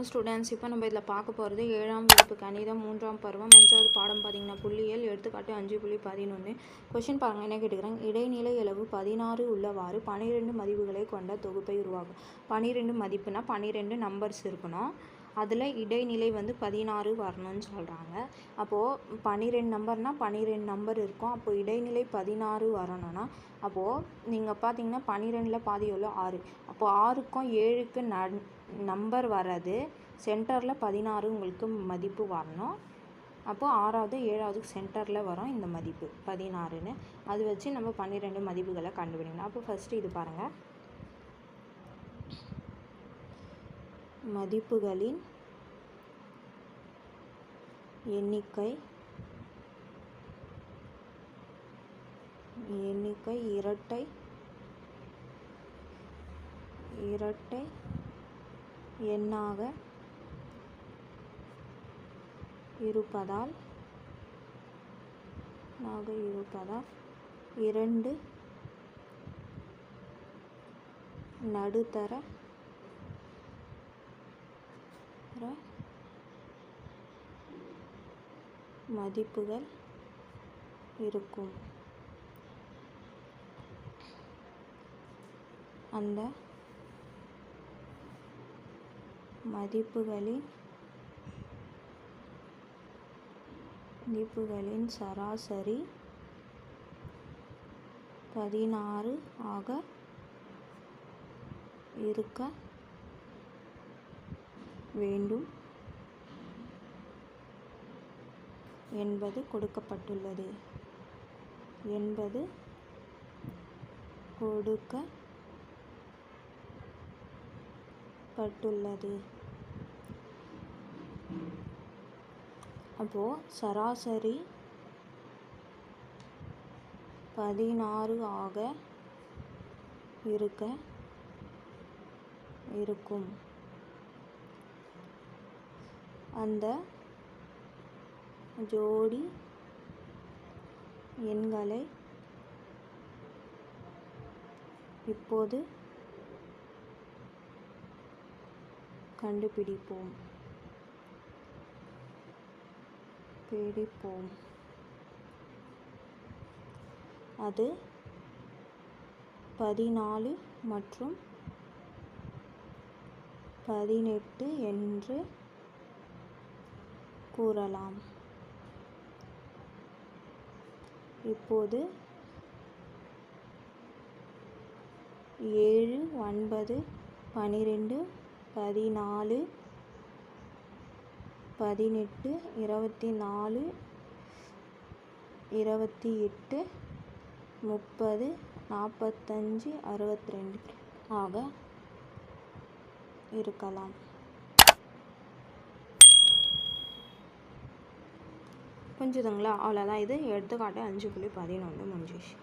Students, இப்போ நம்ம இதில் பார்க்க போகிறது 7ஆம் வகுப்பு கணிதம் 3ஆம் பருவம் 5வது பாடம் பார்த்தீங்கன்னா புள்ளியியல் எடுத்துக்காட்டு 5.11. கொஷின் பாருங்கள், என்ன கேட்டுக்கிறாங்க. இடைநிலை அளவு 16 உள்ளவாறு 12 மதிப்புகளை கொண்ட தொகுப்பை உருவாக்கும். 12 மதிப்புனா 12 நம்பர்ஸ் இருக்கணும். அதில் இடைநிலை 16 வரணும்னு சொல்கிறாங்க. அப்போது 12 நம்பர்னால் 12 நம்பர் இருக்கும். அப்போது இடைநிலை 16 வரணும்னா அப்போது நீங்கள் பார்த்தீங்கன்னா 12ல் பாதி எவ்வளோ 6. அப்போது 6க்கும் 7க்கு நம்பர் வர்றது சென்டரில் 16 உங்களுக்கு மதிப்பு வரணும். அப்போது 6வது 7வது சென்டரில் வரும் இந்த மதிப்பு 16ன்னு. அது வச்சு நம்ம 12 மதிப்புகளை கண்டுபிடிக்கணும். அப்போ ஃபஸ்ட்டு இது பாருங்கள். மதிப்புகளின் எண்ணிக்கை இரட்டை எண்ணாக இருப்பதால் 2 நடுத்தர மதிப்புகள் இருக்கும். அந்த மதிப்புகளின் சராசரி 16 ஆக இருக்க வேண்டும் என்பது கொடுக்கப்பட்டுள்ளது. அப்போது சராசரி 16 ஆக இருக்கும். அந்த ஜோடி எண்களை இப்போது கண்டுபிடிப்போம். அது 14 மற்றும் 18 என்று கூறலாம். இப்போது 7, 9, 12, 14, 18, 24, 28, 30, 45, 62 ஆக இருக்கலாம். புரிஞ்சுதுங்களா? அவ்வளோதான். இது எடுத்துக்காட்டு 5.11 முடிஞ்சிச்சு.